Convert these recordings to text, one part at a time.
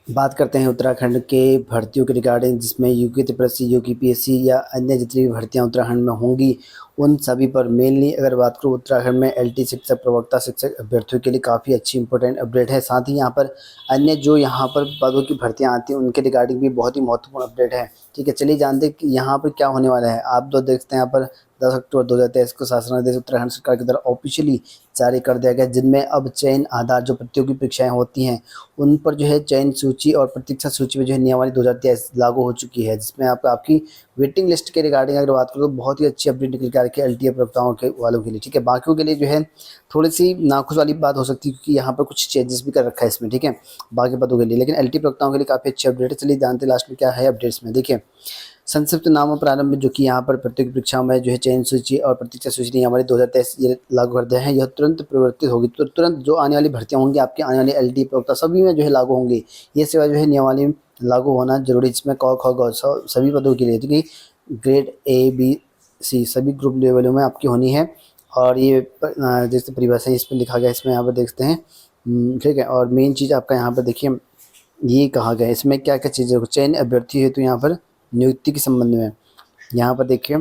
बात करते हैं उत्तराखंड के भर्तियों के रिगार्डिंग, जिसमें यूपी त्रिपरसी, यूपीपीएससी या अन्य जितनी भी भर्तियां उत्तराखंड में होंगी उन सभी पर मेनली अगर बात करूँ, उत्तराखंड में एलटी शिक्षक, प्रवक्ता शिक्षक अभ्यर्थियों के लिए काफ़ी अच्छी इंपॉर्टेंट अपडेट है। साथ ही यहाँ पर अन्य जो यहाँ पर पदों की भर्तियां आती हैं उनके रिगार्डिंग भी बहुत ही महत्वपूर्ण अपडेट है। ठीक है, चलिए जानते हैं कि यहाँ पर क्या होने वाला है। आप तो देखते हैं यहाँ पर 10 अक्टूबर 2023 को शासनादेश उत्तराखंड सरकार की तरफ ऑफिशियली जारी कर दिया गया, जिनमें अब चयन आधार जो प्रतियोगी परीक्षाएं होती हैं उन पर जो है चयन सूची और प्रतीक्षा सूची में जो है नियमावली 2023 लागू हो चुकी है, जिसमें आपकी वेटिंग लिस्ट के रिगार्डिंग अगर बात करूँ तो बहुत ही अच्छी अपडेट निकल के आ रही है एलटीए प्रवक्ताओं के वालों के लिए। ठीक है, बाकियों के लिए जो है थोड़ी सी नाखुश वाली बात हो सकती है, क्योंकि यहाँ पर कुछ चेंजेस भी कर रखा है इसमें। ठीक है, बाकी पदों के लिए, लेकिन एलटी प्रवक्ताओं के लिए काफ़ी अच्छी अपडेट है। चलिए जानते हैं लास्ट में क्या है अपडेट्स में। देखिए, संक्षिप्त नामों प्रारंभ में जो कि यहाँ पर प्रतियोगी परीक्षाओं में जो है चयन सूची और प्रतीक्षा सूची हमारे 2023 ये लागू कर दिया है। यह तुरंत परिवर्तित होगी, तो तुरंत जो आने वाली भर्तियां होंगी आपकी आने वाली एलटी प्रवक्ता सभी में जो है लागू होंगी। ये सेवा जो है नियमावली लागू होना जरूरी, जिसमें क ख ग सभी पदों के लिए, क्योंकि ग्रेड ए बी सी सभी ग्रुप लेवलों में आपकी होनी है। और ये जैसे परिभाषा इस पर लिखा गया, इसमें यहाँ पर देखते हैं। ठीक है, और मेन चीज़ आपका यहाँ पर देखिए ये कहा गया है, इसमें क्या क्या चीज़ें चयन अभ्यर्थी है तो यहाँ पर नियुक्ति के संबंध में यहाँ पर देखिए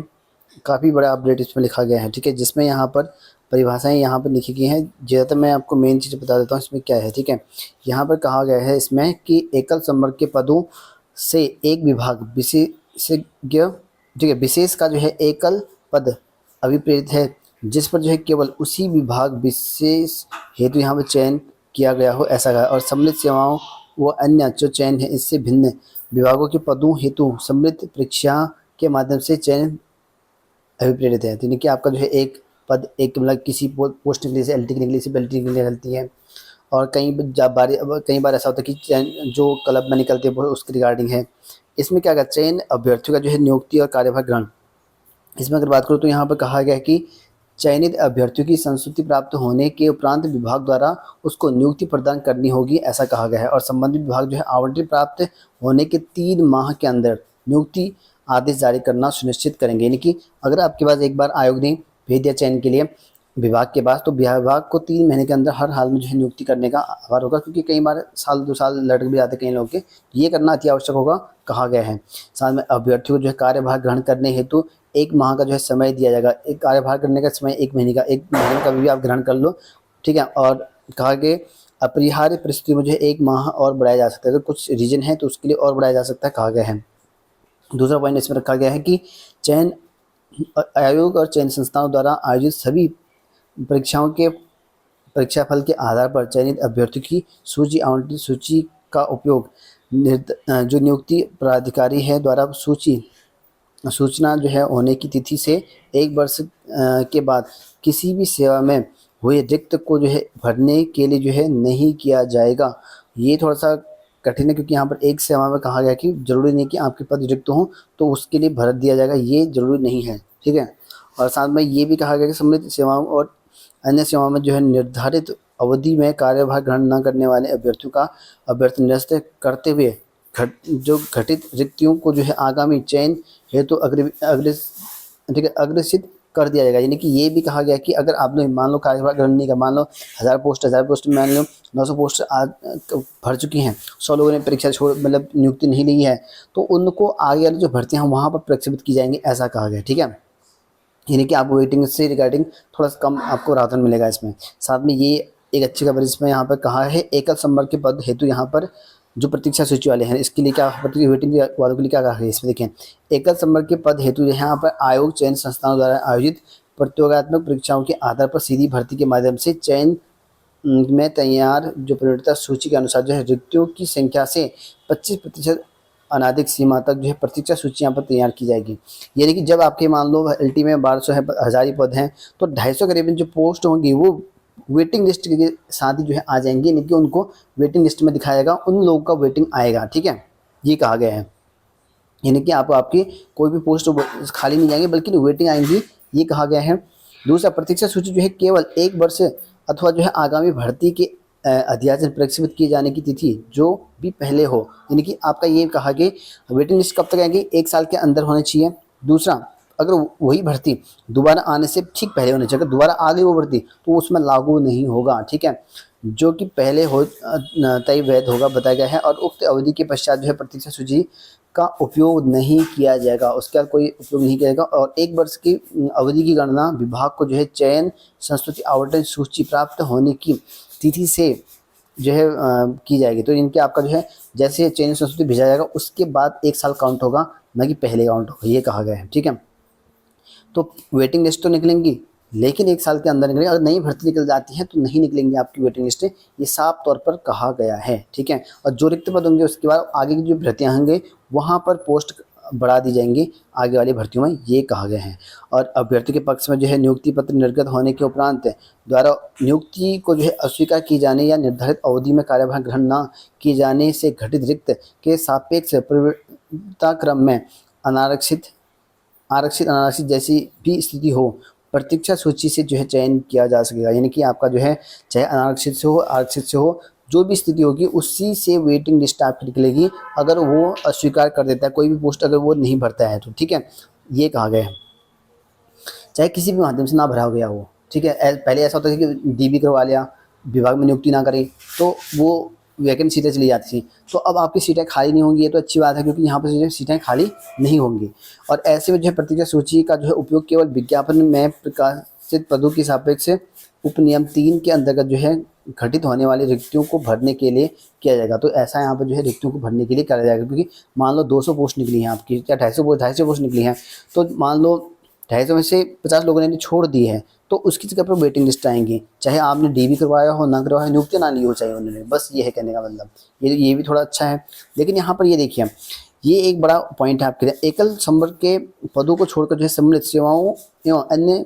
काफ़ी बड़ा अपडेट इसमें लिखा गया है। ठीक है, जिसमें यहाँ पर परिभाषाएं यहाँ पर लिखी गई हैं। ज़्यादातर मैं आपको मेन चीज़ बता देता हूँ इसमें क्या है। ठीक है, यहाँ पर कहा गया है इसमें कि एकल संवर्ग के पदों से एक विभाग विशेषज्ञ, ठीक है, विशेष का जो है एकल पद अभिप्रेरित है, जिस पर जो है केवल उसी विभाग विशेष हेतु यहाँ पर चयन किया गया हो, ऐसा है। और सम्मिलित सेवाओं व अन्य जो चयन है इससे भिन्न विभागों के पदों हेतु सम्मिलित परीक्षा के माध्यम से चयन अभिप्रेरित है। यानी कि आपका जो है एक पद, एक मतलब किसी पोस्ट के लिए से एलटी के लिए सिर्फ एलटी के लिए निकलती है, और कई बार ऐसा होता है कि जो क्लब में निकलती है वो उसके रिगार्डिंग है। इसमें क्या कहते हैं, चयन अभ्यर्थियों का जो है नियुक्ति और कार्यभार ग्रहण, इसमें अगर बात करूँ तो यहाँ पर कहा गया है कि चयनित अभ्यर्थियों की संस्तुति प्राप्त होने के उपरांत विभाग द्वारा उसको नियुक्ति प्रदान करनी होगी, ऐसा कहा गया है। और संबंधित विभाग जो है आवंटन प्राप्त होने के 3 माह के अंदर नियुक्ति आदेश जारी करना सुनिश्चित करेंगे। यानी कि अगर आपके पास एक बार आयोग ने भेज दिया चयन के लिए विभाग के पास, तो विभाग को 3 महीने के अंदर हर हाल में जो है नियुक्ति करने का आभार होगा, क्योंकि कई बार साल 2 साल लटक भी जाते कई लोग के, ये करना अति आवश्यक होगा, कहा गया है। साथ में अभ्यर्थियों को जो है कार्यभार ग्रहण करने हेतु 1 माह का जो है समय दिया जाएगा। एक कार्यभार करने का समय 1 महीने का, 1 महीने का भी आप ग्रहण कर लो। ठीक है, और कहा गया अपरिहार्य परिस्थितियों में जो है 1 माह और बढ़ाया जा सकता है, अगर कुछ रीजन है तो उसके लिए और बढ़ाया जा सकता है, कहा गया है। दूसरा पॉइंट इसमें रखा गया है कि चयन आयोग और चयन संस्थाओं द्वारा आयोजित सभी परीक्षाओं के परीक्षाफल के आधार पर चयनित अभ्यर्थियों की सूची आवंटित सूची का उपयोग जो नियुक्ति प्राधिकारी है द्वारा सूचना जो है होने की तिथि से 1 वर्ष के बाद किसी भी सेवा में हुए रिक्त को जो है भरने के लिए जो है नहीं किया जाएगा। ये थोड़ा सा कठिन है, क्योंकि यहाँ पर एक सेवा में कहा गया कि जरूरी नहीं कि आपके पद रिक्त हों तो उसके लिए भर दिया जाएगा, ये जरूरी नहीं है। ठीक है, और साथ में ये भी कहा गया कि सम्मिलित सेवाओं और अन्य सेवाओं में जो है निर्धारित अवधि में कार्यभार ग्रहण न करने वाले अभ्यर्थियों का अभ्यर्थी निरस्त करते हुए जो घटित रिक्तियों को जो है आगामी चयन हेतु ठीक है अग्रेसित कर दिया जाएगा। यानी कि ये भी कहा गया कि अगर आप लोग मान लो कार्यभार ग्रहण नहीं कर, मान लो 1000 पोस्ट मान लो 900 पोस्ट भर चुकी हैं, 100 लोगों ने परीक्षा छोड़ मतलब नियुक्ति नहीं ली है, तो उनको आगे वाली जो भर्तियां हैं वहाँ पर प्रक्षेपित की जाएंगी, ऐसा कहा गया। ठीक है, यानी कि आप वेटिंग से रिगार्डिंग थोड़ा सा कम आपको राहत मिलेगा इसमें। साथ में ये एक अच्छी खबर इसमें यहाँ पर कहा है, एकल संवर्ग के पद हेतु यहाँ पर जो प्रतीक्षा सूची वाले हैं इसके लिए क्या वेटिंग वालों के लिए क्या कहा है इसमें देखें। एकल संवर्ग के पद हेतु यहाँ पर आयोग चयन संस्थानों द्वारा आयोजित प्रतियोगात्मक परीक्षाओं के आधार पर सीधी भर्ती के माध्यम से चयन में तैयार जो प्रायोरिता सूची के अनुसार जो है रिक्तियों की संख्या से 25% अनाधिक सीमा तक जो है प्रतीक्षा सूची यहाँ पर तैयार की जाएगी। यानी कि जब आपके मान लो एलटी में 1200 है, 1000 ही पद हैं, तो 250 करीबन जो पोस्ट होंगी वो वेटिंग लिस्ट के साथ ही जो है आ जाएंगी, यानी कि उनको वेटिंग लिस्ट में दिखाया जाएगा, उन लोगों का वेटिंग आएगा। ठीक है, ये कहा गया है। यानी कि आपकी कोई भी पोस्ट खाली नहीं जाएंगे बल्कि वेटिंग आएंगी, ये कहा गया है। दूसरा, प्रतीक्षा सूची जो है केवल 1 वर्ष अथवा जो है आगामी भर्ती के अध्यादेश प्रक्षेपित किए जाने की तिथि जो भी पहले हो। यानी कि आपका ये कहा कि वेटिंग लिस्ट कब तक आएगी, 1 साल के अंदर होनी चाहिए। दूसरा, अगर वही भर्ती दोबारा आने से ठीक पहले होनी चाहिए, अगर दोबारा आ गई वो भर्ती तो उसमें लागू नहीं होगा। ठीक है, जो कि पहले हो तय वैध होगा बताया गया है, और उक्त अवधि के पश्चात जो है प्रतीक्षा सूची का उपयोग नहीं किया जाएगा, उसका कोई उपयोग नहीं किया जाएगा। और 1 वर्ष की अवधि की गणना विभाग को जो है चयन संस्तुति आवंटन सूची प्राप्त होने की तिथि से जो है की जाएगी। तो इनके आपका जो है जैसे चयन संस्तुति भेजा जाएगा उसके बाद 1 साल काउंट होगा, ना कि पहले काउंट होगा, ये कहा गया है। ठीक है, तो वेटिंग लिस्ट तो निकलेंगी लेकिन 1 साल के अंदर निकलेंगी। अगर नई भर्ती निकल जाती है तो नहीं निकलेंगी आपकी वेटिंग लिस्ट, ये साफ तौर पर कहा गया है। ठीक है, और जो रिक्त पद होंगे उसके बाद आगे की जो भर्तियाँ होंगे वहाँ पर पोस्ट बढ़ा दी जाएंगी आगे वाली भर्तियों में, ये कहा गया है। और अभ्यर्थी के पक्ष में जो है नियुक्ति पत्र निर्गत होने के उपरांत द्वारा नियुक्ति को जो है अस्वीकार किए जाने या निर्धारित अवधि में कार्यभार ग्रहण न किए जाने से घटित रिक्त के सापेक्ष प्रवृत्ता क्रम में आरक्षित अनारक्षित जैसी भी स्थिति हो, प्रतीक्षा सूची से जो है चयन किया जा सकेगा। यानी कि आपका जो है चाहे अनारक्षित से हो, आरक्षित से हो, जो भी स्थिति होगी उसी से वेटिंग लिस्ट आपकी निकलेगी, अगर वो अस्वीकार कर देता है कोई भी पोस्ट अगर वो नहीं भरता है तो। ठीक है, ये कहा गया है, चाहे किसी भी माध्यम से ना भरा गया हो। ठीक है, पहले ऐसा होता था कि डीबी करवा लिया, विभाग में नियुक्ति ना करी तो वो वैकेंट सीटें चली जाती थी। तो अब आपकी सीटें खाली नहीं होंगी, ये तो अच्छी बात है क्योंकि यहाँ पर जो है सीटें खाली नहीं होंगी। और ऐसे में जो है प्रतीक्षा सूची का जो है उपयोग केवल विज्ञापन में प्रकाशित पदों के सापेक्ष उपनियम 3 के अंतर्गत जो है घटित होने वाली रिक्तियों को भरने के लिए किया जाएगा। तो ऐसा यहाँ पर जो है रिक्तियों को भरने के लिए करा जाएगा, क्योंकि मान लो 200 पोस्ट निकली हैं आपकी, क्या 250 पोस्ट निकली हैं, तो मान लो 250 में से 50 लोगों ने छोड़ दी है तो उसकी जगह पर वेटिंग लिस्ट आएंगी, चाहे आपने डीबी करवाया हो ना करवाया, नियुक्ति ना ली हो चाहे उन्होंने, बस ये है कहने का मतलब। ये भी थोड़ा अच्छा है। लेकिन यहाँ पर ये देखिए, ये एक बड़ा पॉइंट है आपके लिए, एकल संवर्ग के पदों को छोड़कर जो है सम्मिलित सेवाओं एवं अन्य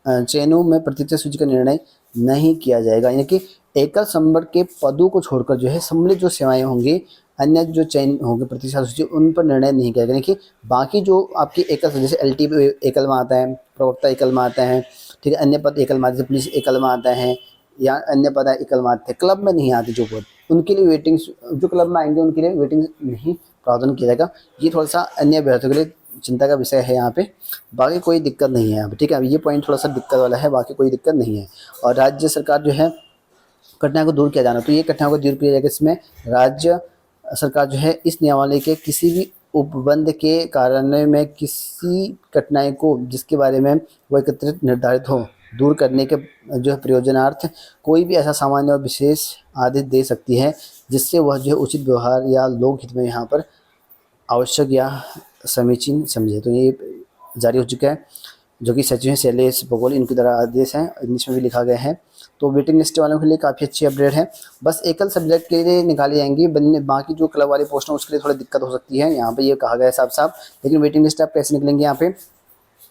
चयनों में प्रतीक्षा सूची का निर्णय नहीं किया जाएगा। यानी कि एकल संवर्ग के पदों को छोड़कर जो है सम्मिलित जो सेवाएं होंगी, अन्य जो चयन होंगे प्रतीक्षा सूची, उन पर निर्णय नहीं किया जाएगा। यानी कि बाकी जो आपकी एकल, जैसे एलटी एकल में आता है, प्रवक्ता एकल में आता है, ठीक है, अन्य पद एकल में आते हैं, पुलिस एकल में आता है, या अन्य पद एकल में आते हैं, क्लब में नहीं आते जो पद, उनके लिए वेटिंग, जो क्लब में आएंगे उनके लिए वेटिंग नहीं प्रावधान किया जाएगा। ये थोड़ा सा अन्य अभ्यर्थियों के लिए चिंता का विषय है यहाँ पे, बाकी कोई दिक्कत नहीं है यहाँ पे। ठीक है, ये पॉइंट थोड़ा सा दिक्कत वाला है, बाकी कोई दिक्कत नहीं है। और राज्य सरकार जो है कठिनाई को दूर किया जाना, तो ये कठिनाई को दूर किया जाएगा। इसमें राज्य सरकार जो है इस नियमावली के किसी भी उपबंध के कारण में किसी कठिनाई को जिसके बारे में वो एकत्रित निर्धारित हो, दूर करने के जो है प्रयोजनार्थ कोई भी ऐसा सामान्य और विशेष आदेश दे सकती है जिससे वह जो है उचित व्यवहार या लोक हित में यहाँ पर आवश्यक या समीचीन समझे। तो ये जारी हो चुका है, जो कि सचिव हैं शैलेश बघेल, इनके द्वारा आदेश हैं, इंग्लिश में भी लिखा गया है। तो वेटिंग लिस्ट वालों के लिए काफ़ी अच्छी अपडेट है। बस एकल सब्जेक्ट के लिए निकाली जाएंगी, बाकी जो क्लब वाले पोस्ट हैं उसके लिए थोड़ी दिक्कत हो सकती है, यहाँ पे ये कहा गया है साफ साफ। लेकिन वेटिंग लिस्ट आप कैसे निकलेंगे यहाँ पे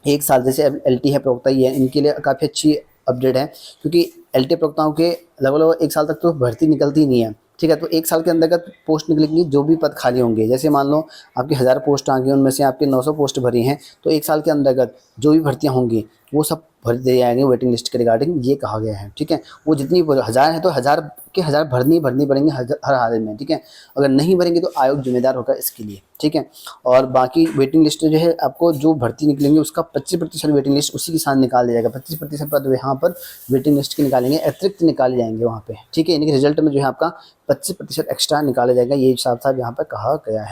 1 साल, जैसे एलटी है, प्रवक्ता ही है, इनके लिए काफ़ी अच्छी अपडेट है, क्योंकि एलटी प्रवक्ताओं के लगभग 1 साल तक तो भर्ती निकलती नहीं है। ठीक है, तो 1 साल के अंतर्गत पोस्ट निकलेंगी, जो भी पद खाली होंगे, जैसे मान लो आपकी 1000 पोस्ट आ गई, उनमें से आपके 900 पोस्ट भरी हैं, तो 1 साल के अंतर्गत जो भी भर्तियां होंगी वो सब भर दिए जाएंगे वेटिंग लिस्ट के रिगार्डिंग, ये कहा गया है। ठीक है, वो जितनी 1000 है तो 1000 के 1000 भरनी पड़ेंगे हर हाल में। ठीक है, अगर नहीं भरेंगे तो आयोग जिम्मेदार होगा इसके लिए। ठीक है, और बाकी वेटिंग लिस्ट जो है आपको जो भर्ती निकलेंगे उसका 25% वेटिंग लिस्ट उसी के साथ निकाल दिया जाएगा। 25% पद यहाँ पर वेटिंग लिस्ट के निकालेंगे, अतिरिक्त निकाले जाएंगे वहाँ पे। ठीक है, यानी कि रिजल्ट में जो है आपका 25% एक्स्ट्रा निकाला जाएगा, ये साफ साफ यहाँ पर कहा गया है।